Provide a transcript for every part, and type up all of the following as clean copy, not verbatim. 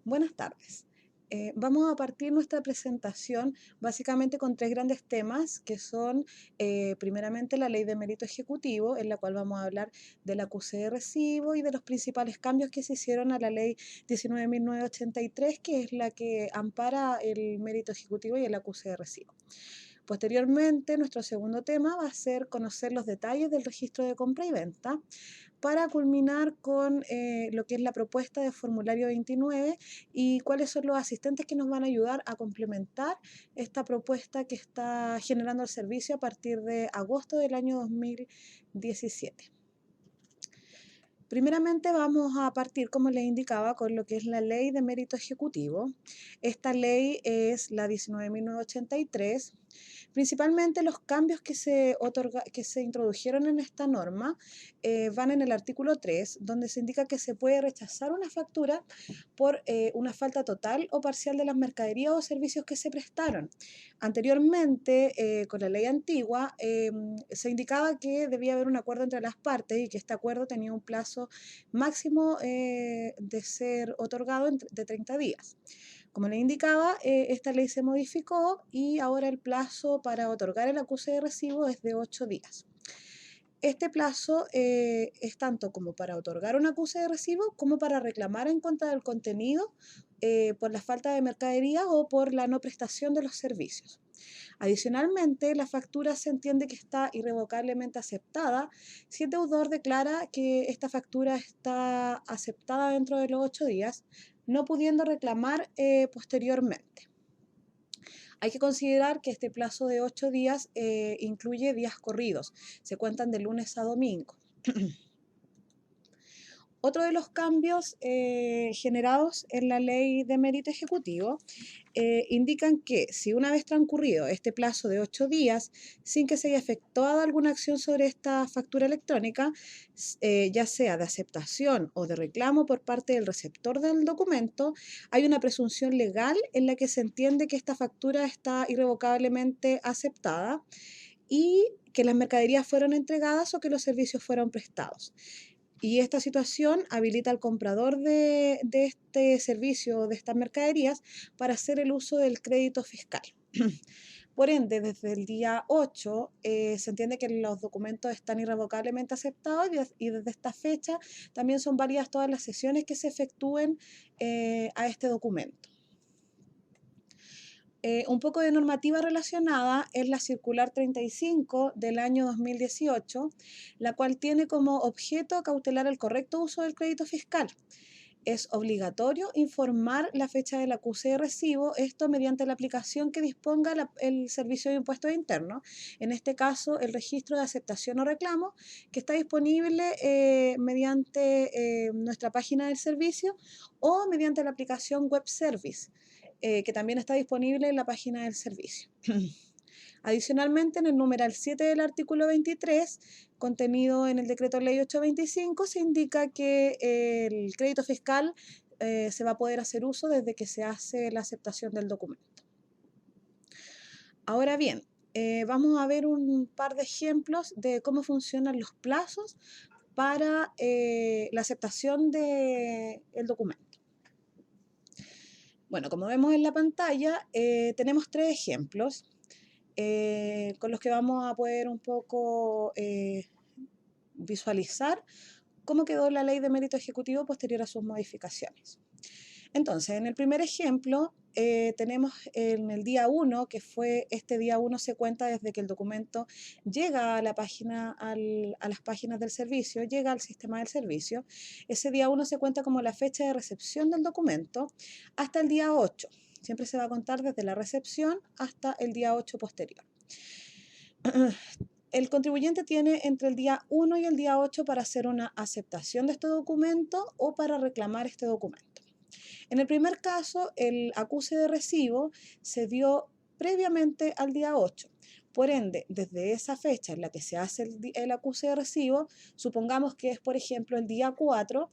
Buenas tardes. Vamos a partir nuestra presentación básicamente con tres grandes temas que son primeramente la ley de mérito ejecutivo, en la cual vamos a hablar del acuse de recibo y de los principales cambios que se hicieron a la ley 19.983, que es la que ampara el mérito ejecutivo y el acuse de recibo. Posteriormente, nuestro segundo tema va a ser conocer los detalles del registro de compra y venta, para culminar con lo que es la propuesta de formulario 29 y cuáles son los asistentes que nos van a ayudar a complementar esta propuesta que está generando el servicio a partir de agosto del año 2017. Primeramente vamos a partir, como les indicaba, con lo que es la ley de mérito ejecutivo. Esta ley es la 19.983. Principalmente los cambios que se introdujeron en esta norma van en el artículo 3, donde se indica que se puede rechazar una factura por una falta total o parcial de las mercaderías o servicios que se prestaron. Anteriormente, con la ley antigua, se indicaba que debía haber un acuerdo entre las partes y que este acuerdo tenía un plazo máximo de ser otorgado de 30 días. Como les indicaba, esta ley se modificó y ahora el plazo para otorgar el acuse de recibo es de 8 días. Este plazo es tanto como para otorgar un acuse de recibo como para reclamar en contra del contenido por la falta de mercadería o por la no prestación de los servicios. Adicionalmente, la factura se entiende que está irrevocablemente aceptada si el deudor declara que esta factura está aceptada dentro de los 8 días, no pudiendo reclamar posteriormente. Hay que considerar que este plazo de 8 días incluye días corridos, se cuentan de lunes a domingo. Otro de los cambios generados en la ley de mérito ejecutivo indican que si una vez transcurrido este plazo de 8 días sin que se haya efectuado alguna acción sobre esta factura electrónica, ya sea de aceptación o de reclamo por parte del receptor del documento, hay una presunción legal en la que se entiende que esta factura está irrevocablemente aceptada y que las mercaderías fueron entregadas o que los servicios fueron prestados. Y esta situación habilita al comprador de este servicio, de estas mercaderías, para hacer el uso del crédito fiscal. Por ende, desde el día 8 se entiende que los documentos están irrevocablemente aceptados y desde esta fecha también son válidas todas las sesiones que se efectúen a este documento. Un poco de normativa relacionada es la circular 35 del año 2018, la cual tiene como objeto cautelar el correcto uso del crédito fiscal. Es obligatorio informar la fecha del acuse de recibo, esto mediante la aplicación que disponga el Servicio de Impuestos Internos, en este caso el registro de aceptación o reclamo, que está disponible mediante nuestra página del servicio o mediante la aplicación Web Service, que también está disponible en la página del servicio. Adicionalmente, en el numeral 7 del artículo 23, contenido en el decreto ley 825, se indica que el crédito fiscal se va a poder hacer uso desde que se hace la aceptación del documento. Ahora bien, vamos a ver un par de ejemplos de cómo funcionan los plazos para la aceptación del documento. Bueno, como vemos en la pantalla, tenemos tres ejemplos con los que vamos a poder un poco visualizar cómo quedó la ley de mérito ejecutivo posterior a sus modificaciones. Entonces, en el primer ejemplo, tenemos en el día 1, que fue este día 1 se cuenta desde que el documento llega a la página, a las páginas del servicio, llega al sistema del servicio. Ese día 1 se cuenta como la fecha de recepción del documento hasta el día 8. Siempre se va a contar desde la recepción hasta el día 8 posterior. El contribuyente tiene entre el día 1 y el día 8 para hacer una aceptación de este documento o para reclamar este documento. En el primer caso, el acuse de recibo se dio previamente al día 8. Por ende, desde esa fecha en la que se hace el acuse de recibo, supongamos que es, por ejemplo, el día 4,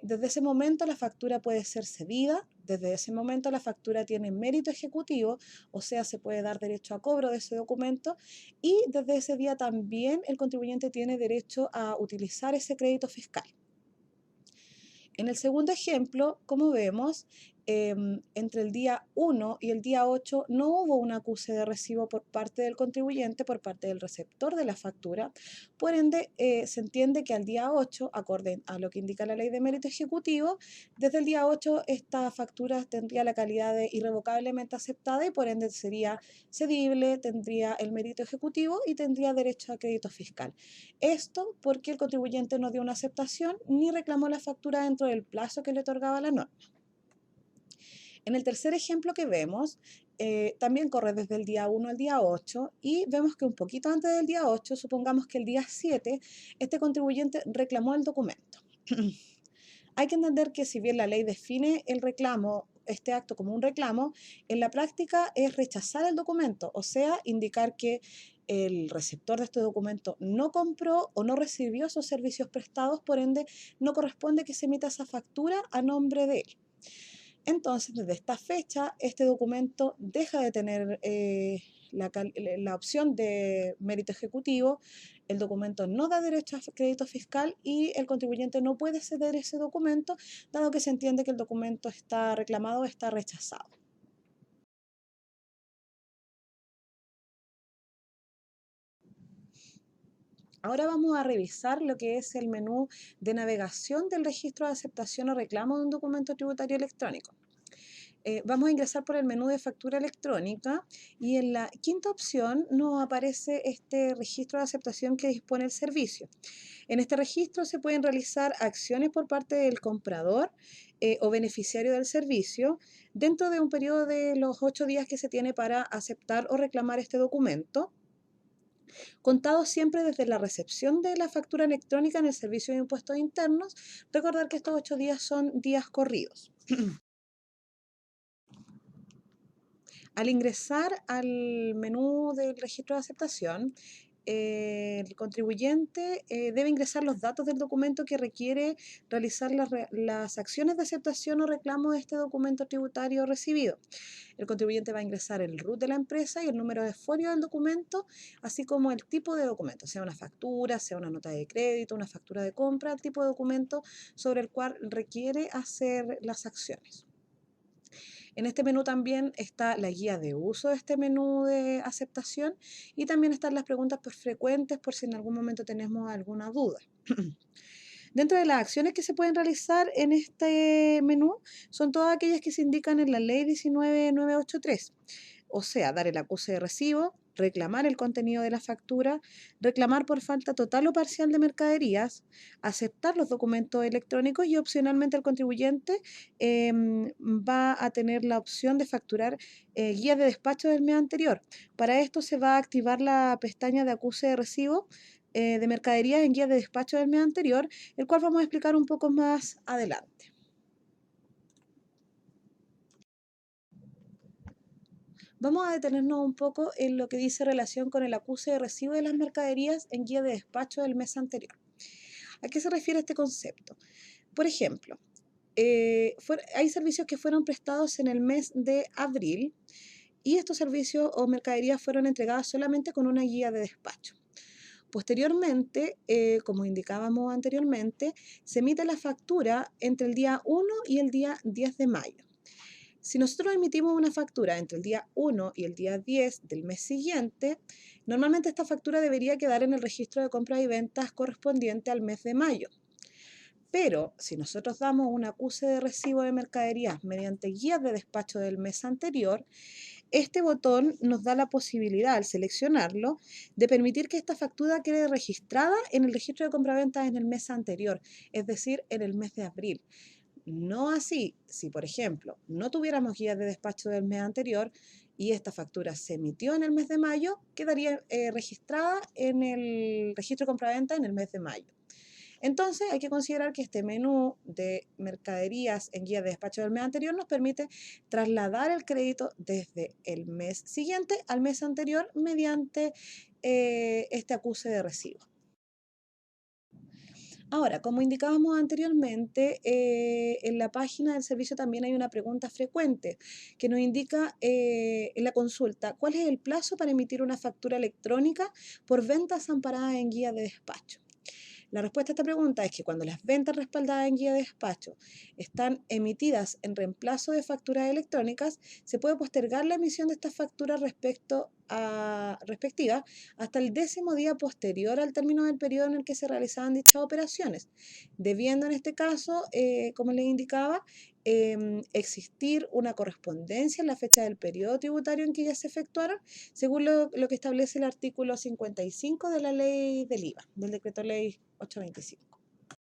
desde ese momento la factura puede ser cedida, desde ese momento la factura tiene mérito ejecutivo, o sea, se puede dar derecho a cobro de ese documento y desde ese día también el contribuyente tiene derecho a utilizar ese crédito fiscal. En el segundo ejemplo, como vemos, entre el día 1 y el día 8 no hubo un acuse de recibo por parte del contribuyente, por parte del receptor de la factura. Por ende, se entiende que al día 8, acorde a lo que indica la ley de mérito ejecutivo, desde el día 8 esta factura tendría la calidad de irrevocablemente aceptada y por ende sería cedible, tendría el mérito ejecutivo y tendría derecho a crédito fiscal. Esto porque el contribuyente no dio una aceptación ni reclamó la factura dentro del plazo que le otorgaba la norma. En el tercer ejemplo que vemos, también corre desde el día 1 al día 8 y vemos que un poquito antes del día 8, supongamos que el día 7, este contribuyente reclamó el documento. Hay que entender que si bien la ley define el reclamo, este acto como un reclamo, en la práctica es rechazar el documento, o sea, indicar que el receptor de este documento no compró o no recibió esos servicios prestados, por ende no corresponde que se emita esa factura a nombre de él. Entonces, desde esta fecha, este documento deja de tener la opción de mérito ejecutivo, el documento no da derecho a crédito fiscal y el contribuyente no puede ceder ese documento, dado que se entiende que el documento está reclamado o está rechazado. Ahora vamos a revisar lo que es el menú de navegación del registro de aceptación o reclamo de un documento tributario electrónico. Vamos a ingresar por el menú de factura electrónica y en la quinta opción nos aparece este registro de aceptación que dispone el servicio. En este registro se pueden realizar acciones por parte del comprador o beneficiario del servicio dentro de un periodo de los 8 días que se tiene para aceptar o reclamar este documento, contado siempre desde la recepción de la factura electrónica en el Servicio de Impuestos Internos. Recordar que estos 8 días son días corridos. Al ingresar al menú del registro de aceptación, el contribuyente debe ingresar los datos del documento que requiere realizar las acciones de aceptación o reclamo de este documento tributario recibido. El contribuyente va a ingresar el RUT de la empresa y el número de folio del documento, así como el tipo de documento, sea una factura, sea una nota de crédito, una factura de compra, el tipo de documento sobre el cual requiere hacer las acciones. En este menú también está la guía de uso de este menú de aceptación y también están las preguntas frecuentes por si en algún momento tenemos alguna duda. Dentro de las acciones que se pueden realizar en este menú son todas aquellas que se indican en la ley 19983, o sea, dar el acuse de recibo, reclamar el contenido de la factura, reclamar por falta total o parcial de mercaderías, aceptar los documentos electrónicos y opcionalmente el contribuyente va a tener la opción de facturar guías de despacho del mes anterior. Para esto se va a activar la pestaña de acuse de recibo de mercaderías en guías de despacho del mes anterior, el cual vamos a explicar un poco más adelante. Vamos a detenernos un poco en lo que dice relación con el acuse de recibo de las mercaderías en guía de despacho del mes anterior. ¿A qué se refiere este concepto? Por ejemplo, hay servicios que fueron prestados en el mes de abril y estos servicios o mercaderías fueron entregadas solamente con una guía de despacho. Posteriormente, como indicábamos anteriormente, se emite la factura entre el día 1 y el día 10 de mayo. Si nosotros emitimos una factura entre el día 1 y el día 10 del mes siguiente, normalmente esta factura debería quedar en el registro de compras y ventas correspondiente al mes de mayo. Pero si nosotros damos un acuse de recibo de mercaderías mediante guías de despacho del mes anterior, este botón nos da la posibilidad, al seleccionarlo, de permitir que esta factura quede registrada en el registro de compraventas en el mes anterior, es decir, en el mes de abril. No así, si por ejemplo no tuviéramos guías de despacho del mes anterior y esta factura se emitió en el mes de mayo, quedaría registrada en el registro de compraventa en el mes de mayo. Entonces hay que considerar que este menú de mercaderías en guía de despacho del mes anterior nos permite trasladar el crédito desde el mes siguiente al mes anterior mediante este acuse de recibo. Ahora, como indicábamos anteriormente, en la página del servicio también hay una pregunta frecuente que nos indica en la consulta cuál es el plazo para emitir una factura electrónica por ventas amparadas en guía de despacho. La respuesta a esta pregunta es que cuando las ventas respaldadas en guía de despacho están emitidas en reemplazo de facturas electrónicas, se puede postergar la emisión de estas facturas respectivas hasta el 10º día posterior al término del periodo en el que se realizaban dichas operaciones, debiendo en este caso, como les indicaba, existir una correspondencia en la fecha del periodo tributario en que ya se efectuaron, según lo que establece el artículo 55 de la ley del IVA, del decreto ley 825.